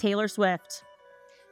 Taylor Swift.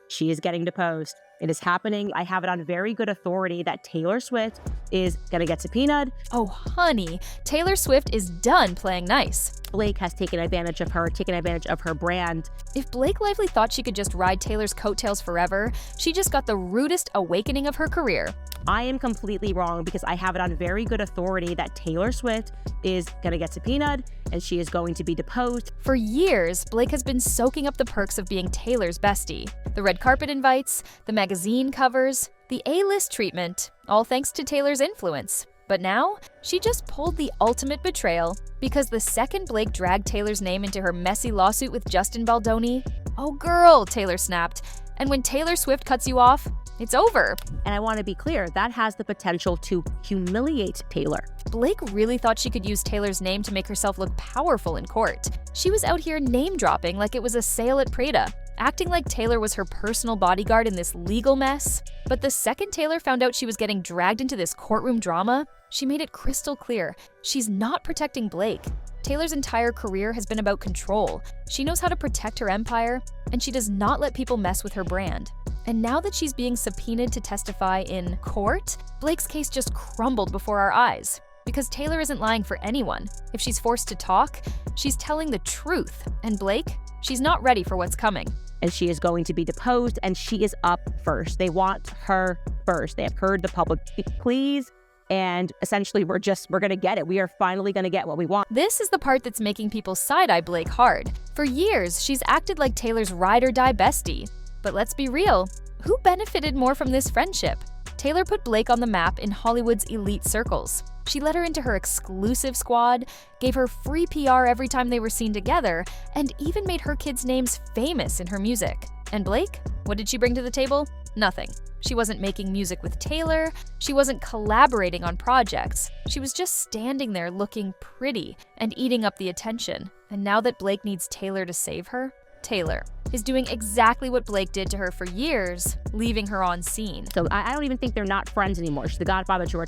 She is getting deposed. It is happening. I have it on very good authority that Taylor Swift is going to get subpoenaed. Oh, honey, Taylor Swift is done playing nice. Blake has taken advantage of her brand. If Blake Lively thought she could just ride Taylor's coattails forever, she just got the rudest awakening of her career. I am completely wrong because I have it on very good authority that Taylor Swift is going to get subpoenaed and she is going to be deposed. For years, Blake has been soaking up the perks of being Taylor's bestie. The red carpet invites, the magazine covers, the A-list treatment, all thanks to Taylor's influence. But now, she just pulled the ultimate betrayal because the second Blake dragged Taylor's name into her messy lawsuit with Justin Baldoni, "Oh girl," Taylor snapped. And when Taylor Swift cuts you off, it's over. And I want to be clear, that has the potential to humiliate Taylor. Blake really thought she could use Taylor's name to make herself look powerful in court. She was out here name-dropping like it was a sale at Prada, acting like Taylor was her personal bodyguard in this legal mess. But the second Taylor found out she was getting dragged into this courtroom drama, she made it crystal clear she's not protecting Blake. Taylor's entire career has been about control. She knows how to protect her empire, and she does not let people mess with her brand. And now that she's being subpoenaed to testify in court, Blake's case just crumbled before our eyes. Because Taylor isn't lying for anyone. If she's forced to talk, she's telling the truth. And Blake, she's not ready for what's coming. And she is going to be deposed, and she is up first. They want her first. They have heard the public pleas, and essentially we're going to get it. We are finally going to get what we want. This is the part that's making people side-eye Blake hard. For years, she's acted like Taylor's ride-or-die bestie. But let's be real, who benefited more from this friendship? Taylor put Blake on the map in Hollywood's elite circles. She let her into her exclusive squad, gave her free PR every time they were seen together, and even made her kids' names famous in her music. And Blake? What did she bring to the table? Nothing. She wasn't making music with Taylor. She wasn't collaborating on projects. She was just standing there looking pretty and eating up the attention. And now that Blake needs Taylor to save her, Taylor is doing exactly what Blake did to her for years, leaving her on scene. So I don't even think they're not friends anymore. She's the godmother to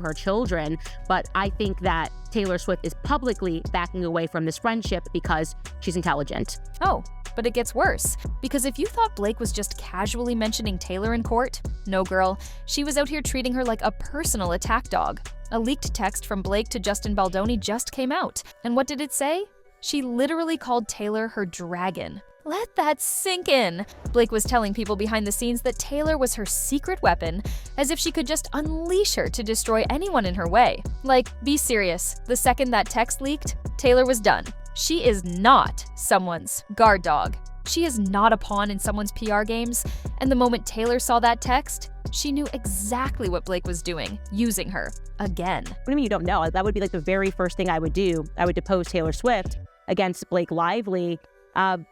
her children, but I think that Taylor Swift is publicly backing away from this friendship because she's intelligent. Oh, but it gets worse. Because if you thought Blake was just casually mentioning Taylor in court, no girl, she was out here treating her like a personal attack dog. A leaked text from Blake to Justin Baldoni just came out. And what did it say? She literally called Taylor her dragon. Let that sink in. Blake was telling people behind the scenes that Taylor was her secret weapon, as if she could just unleash her to destroy anyone in her way. Like, be serious. The second that text leaked, Taylor was done. She is not someone's guard dog. She is not a pawn in someone's PR games. And the moment Taylor saw that text, she knew exactly what Blake was doing, using her again. What do you mean you don't know? That would be like the very first thing I would do. I would depose Taylor Swift against Blake Lively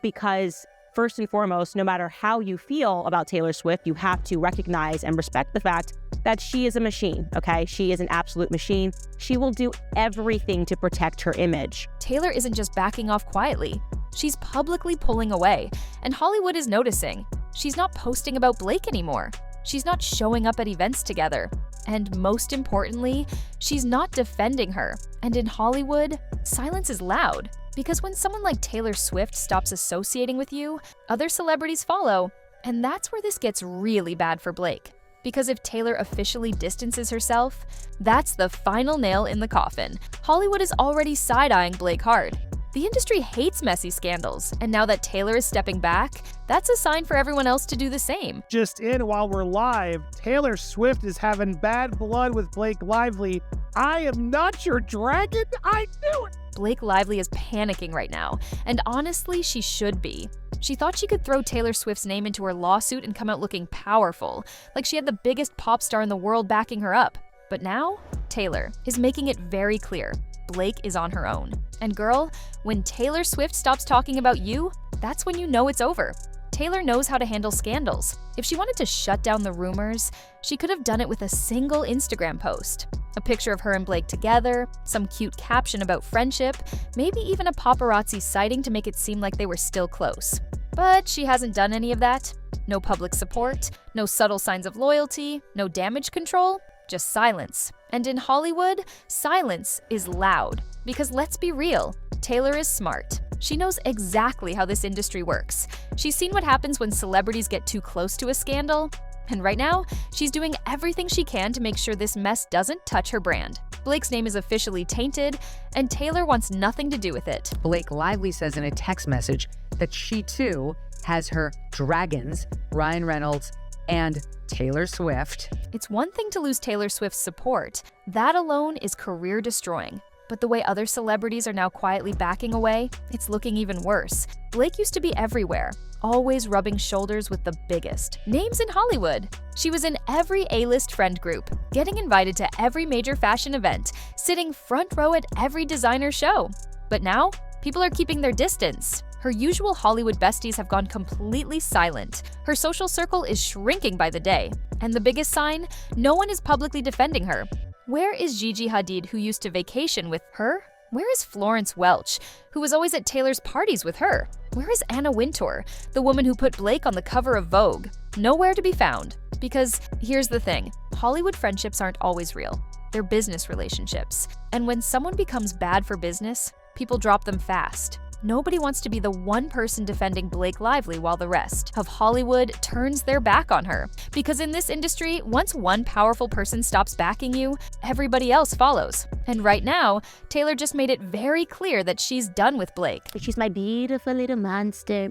because first and foremost, no matter how you feel about Taylor Swift, you have to recognize and respect the fact that she is a machine, okay? She is an absolute machine. She will do everything to protect her image. Taylor isn't just backing off quietly. She's publicly pulling away, and Hollywood is noticing. She's not posting about Blake anymore. She's not showing up at events together. And most importantly, she's not defending her. And in Hollywood, silence is loud. Because when someone like Taylor Swift stops associating with you, other celebrities follow. And that's where this gets really bad for Blake. Because if Taylor officially distances herself, that's the final nail in the coffin. Hollywood is already side-eyeing Blake hard. The industry hates messy scandals, and now that Taylor is stepping back, that's a sign for everyone else to do the same. Just in while we're live, Taylor Swift is having bad blood with Blake Lively. I am not your dragon, I knew it! Blake Lively is panicking right now, and honestly, she should be. She thought she could throw Taylor Swift's name into her lawsuit and come out looking powerful, like she had the biggest pop star in the world backing her up. But now, Taylor is making it very clear. Blake is on her own. And girl, when Taylor Swift stops talking about you, that's when you know it's over. Taylor knows how to handle scandals. If she wanted to shut down the rumors, she could have done it with a single Instagram post. A picture of her and Blake together, some cute caption about friendship, maybe even a paparazzi sighting to make it seem like they were still close. But she hasn't done any of that. No public support, no subtle signs of loyalty, no damage control, just silence. And in Hollywood, silence is loud. Because let's be real, Taylor is smart. She knows exactly how this industry works. She's seen what happens when celebrities get too close to a scandal. And right now, she's doing everything she can to make sure this mess doesn't touch her brand. Blake's name is officially tainted, and Taylor wants nothing to do with it. Blake Lively says in a text message that she too has her dragons, Ryan Reynolds and Taylor Swift. It's one thing to lose Taylor Swift's support. That alone is career destroying. But the way other celebrities are now quietly backing away, it's looking even worse. Blake used to be everywhere, always rubbing shoulders with the biggest names in Hollywood. She was in every A-list friend group, getting invited to every major fashion event, sitting front row at every designer show. But now, people are keeping their distance. Her usual Hollywood besties have gone completely silent. Her social circle is shrinking by the day. And the biggest sign? No one is publicly defending her. Where is Gigi Hadid, who used to vacation with her? Where is Florence Welch, who was always at Taylor's parties with her? Where is Anna Wintour, the woman who put Blake on the cover of Vogue? Nowhere to be found. Because here's the thing, Hollywood friendships aren't always real. They're business relationships. And when someone becomes bad for business, people drop them fast. Nobody wants to be the one person defending Blake Lively while the rest of Hollywood turns their back on her. Because in this industry, once one powerful person stops backing you, everybody else follows. And right now, Taylor just made it very clear that she's done with Blake. She's my beautiful little monster.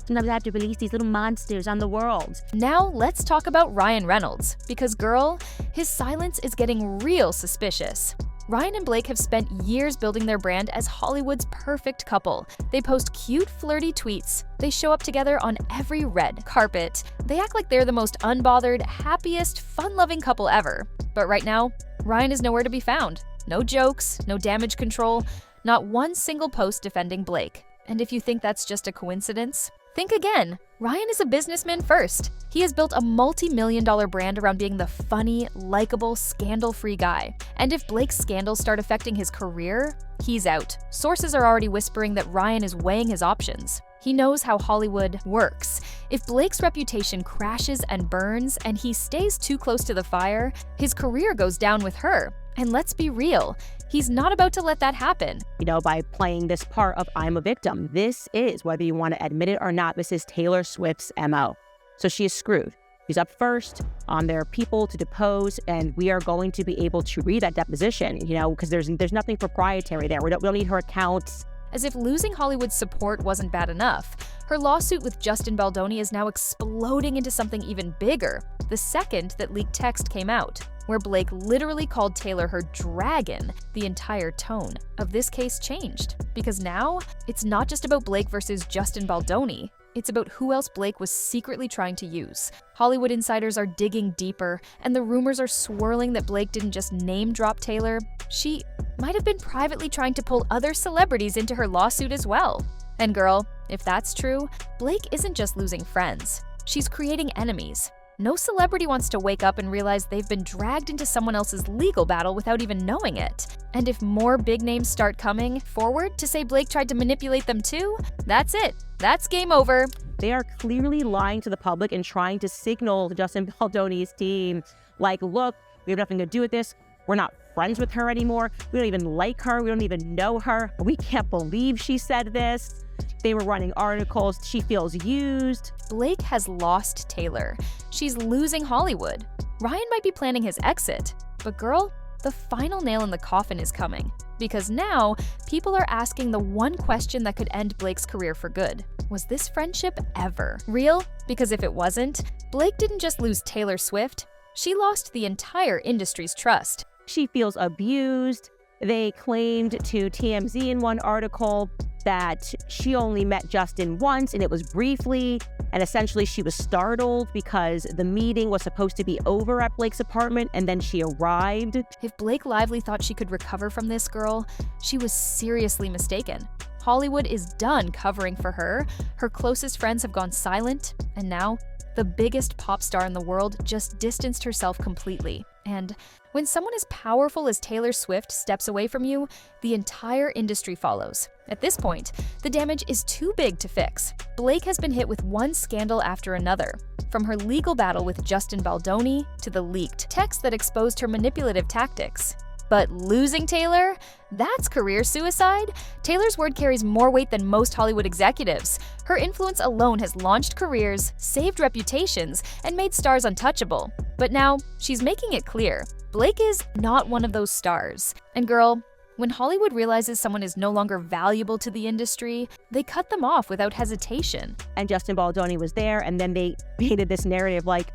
Sometimes I have to release these little monsters on the world. Now, let's talk about Ryan Reynolds. Because girl, his silence is getting real suspicious. Ryan and Blake have spent years building their brand as Hollywood's perfect couple. They post cute, flirty tweets. They show up together on every red carpet. They act like they're the most unbothered, happiest, fun-loving couple ever. But right now, Ryan is nowhere to be found. No jokes, no damage control, not one single post defending Blake. And if you think that's just a coincidence, think again. Ryan is a businessman first. He has built a multi-million-dollar brand around being the funny, likable, scandal-free guy. And if Blake's scandals start affecting his career, he's out. Sources are already whispering that Ryan is weighing his options. He knows how Hollywood works. If Blake's reputation crashes and burns and he stays too close to the fire, his career goes down with her. And let's be real, he's not about to let that happen. By playing this part of I'm a victim. This is, whether you want to admit it or not, this is Taylor Swift's MO. So she is screwed. She's up first. There are people to depose, and we are going to be able to read that deposition, because there's nothing proprietary there. We don't need her accounts. As if losing Hollywood's support wasn't bad enough, her lawsuit with Justin Baldoni is now exploding into something even bigger, the second that leaked text came out, where Blake literally called Taylor her dragon. The entire tone of this case changed, because now it's not just about Blake versus Justin Baldoni. It's about who else Blake was secretly trying to use. Hollywood insiders are digging deeper, and the rumors are swirling that Blake didn't just name-drop Taylor. She might have been privately trying to pull other celebrities into her lawsuit as well. And girl, if that's true, Blake isn't just losing friends. She's creating enemies. No celebrity wants to wake up and realize they've been dragged into someone else's legal battle without even knowing it. And if more big names start coming forward to say Blake tried to manipulate them too, that's it. That's game over. They are clearly lying to the public and trying to signal to Justin Baldoni's team, look, we have nothing to do with this. We're not friends with her anymore. We don't even like her. We don't even know her. We can't believe she said this. They were running articles. She feels used. Blake has lost Taylor. She's losing Hollywood. Ryan might be planning his exit. But girl, the final nail in the coffin is coming. Because now, people are asking the one question that could end Blake's career for good. Was this friendship ever real? Because if it wasn't, Blake didn't just lose Taylor Swift. She lost the entire industry's trust. She feels abused. They claimed to TMZ in one article that she only met Justin once, and it was briefly, and essentially she was startled because the meeting was supposed to be over at Blake's apartment, and then she arrived. If Blake Lively thought she could recover from this girl, she was seriously mistaken. Hollywood is done covering for her. Her closest friends have gone silent, and now the biggest pop star in the world just distanced herself completely. And when someone as powerful as Taylor Swift steps away from you, the entire industry follows. At this point, the damage is too big to fix. Blake has been hit with one scandal after another, from her legal battle with Justin Baldoni to the leaked text that exposed her manipulative tactics. But losing Taylor? That's career suicide? Taylor's word carries more weight than most Hollywood executives. Her influence alone has launched careers, saved reputations, and made stars untouchable. But now, she's making it clear, Blake is not one of those stars. And girl, when Hollywood realizes someone is no longer valuable to the industry, they cut them off without hesitation. And Justin Baldoni was there, and then they painted this narrative like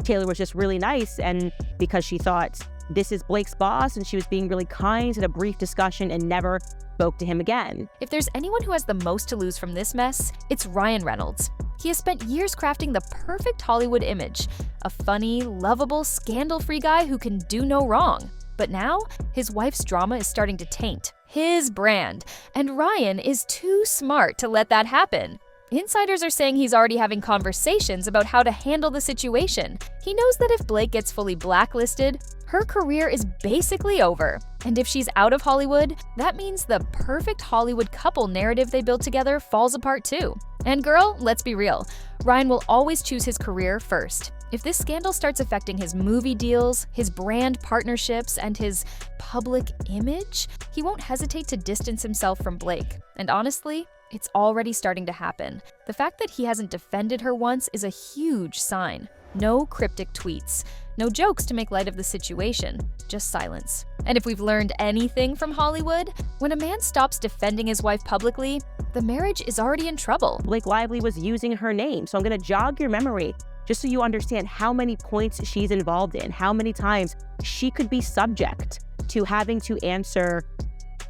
Taylor was just really nice, and because she thought this is Blake's boss, and she was being really kind in a brief discussion and never spoke to him again. If there's anyone who has the most to lose from this mess, it's Ryan Reynolds. He has spent years crafting the perfect Hollywood image, a funny, lovable, scandal-free guy who can do no wrong. But now, his wife's drama is starting to taint his brand, and Ryan is too smart to let that happen. Insiders are saying he's already having conversations about how to handle the situation. He knows that if Blake gets fully blacklisted, her career is basically over. And if she's out of Hollywood, that means the perfect Hollywood couple narrative they built together falls apart too. And girl, let's be real, Ryan will always choose his career first. If this scandal starts affecting his movie deals, his brand partnerships, and his public image, he won't hesitate to distance himself from Blake. And honestly, it's already starting to happen. The fact that he hasn't defended her once is a huge sign. No cryptic tweets, no jokes to make light of the situation, just silence. And if we've learned anything from Hollywood, when a man stops defending his wife publicly, the marriage is already in trouble. Blake Lively was using her name, so I'm gonna jog your memory just so you understand how many points she's involved in, how many times she could be subject to having to answer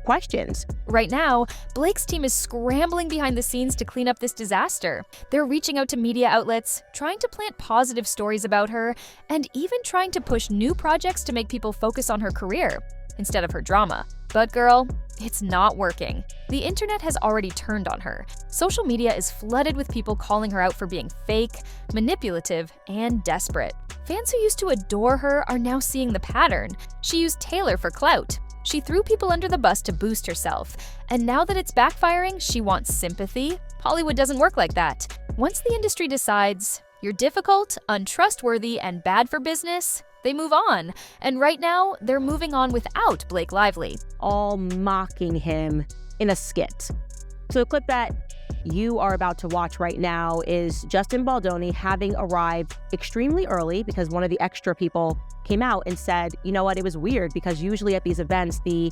questions. Right now, Blake's team is scrambling behind the scenes to clean up this disaster. They're reaching out to media outlets, trying to plant positive stories about her, and even trying to push new projects to make people focus on her career instead of her drama. But girl, it's not working. The internet has already turned on her. Social media is flooded with people calling her out for being fake, manipulative, and desperate. Fans who used to adore her are now seeing the pattern. She used Taylor for clout. She threw people under the bus to boost herself. And now that it's backfiring, she wants sympathy. Hollywood doesn't work like that. Once the industry decides you're difficult, untrustworthy, and bad for business, they move on. And right now, they're moving on without Blake Lively. All mocking him in a skit. So the clip that you are about to watch right now is Justin Baldoni having arrived extremely early because one of the extra people came out and said, you know what, it was weird because usually at these events, the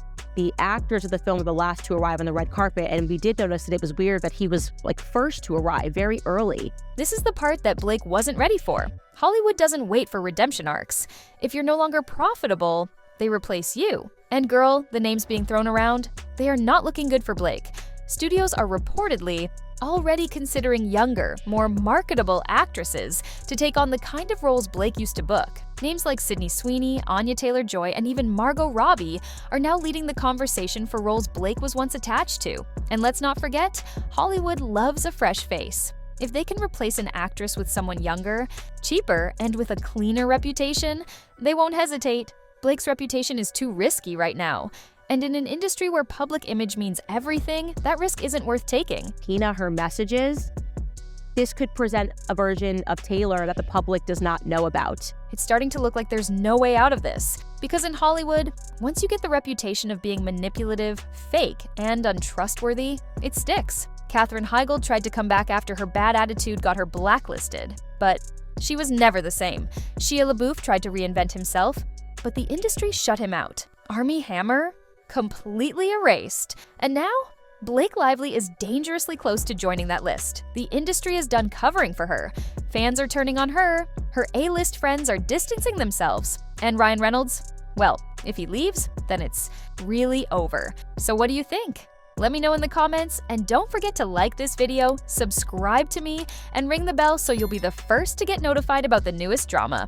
actors of the film are the last to arrive on the red carpet, and we did notice that it was weird that he was like first to arrive very early. This is the part that Blake wasn't ready for. Hollywood doesn't wait for redemption arcs. If you're no longer profitable, they replace you. And girl, the names being thrown around, they are not looking good for Blake. Studios are reportedly already considering younger, more marketable actresses to take on the kind of roles Blake used to book. Names like Sydney Sweeney, Anya Taylor-Joy, and even Margot Robbie are now leading the conversation for roles Blake was once attached to. And let's not forget, Hollywood loves a fresh face. If they can replace an actress with someone younger, cheaper, and with a cleaner reputation, they won't hesitate. Blake's reputation is too risky right now. And in an industry where public image means everything, that risk isn't worth taking. Tina, her messages, this could present a version of Taylor that the public does not know about. It's starting to look like there's no way out of this. Because in Hollywood, once you get the reputation of being manipulative, fake, and untrustworthy, it sticks. Katherine Heigl tried to come back after her bad attitude got her blacklisted. But she was never the same. Shia LaBeouf tried to reinvent himself, but the industry shut him out. Armie Hammer? Completely erased. And now, Blake Lively is dangerously close to joining that list. The industry is done covering for her. Fans are turning on her. Her A-list friends are distancing themselves. And Ryan Reynolds? Well, if he leaves, then it's really over. So what do you think? Let me know in the comments, and don't forget to like this video, subscribe to me, and ring the bell so you'll be the first to get notified about the newest drama.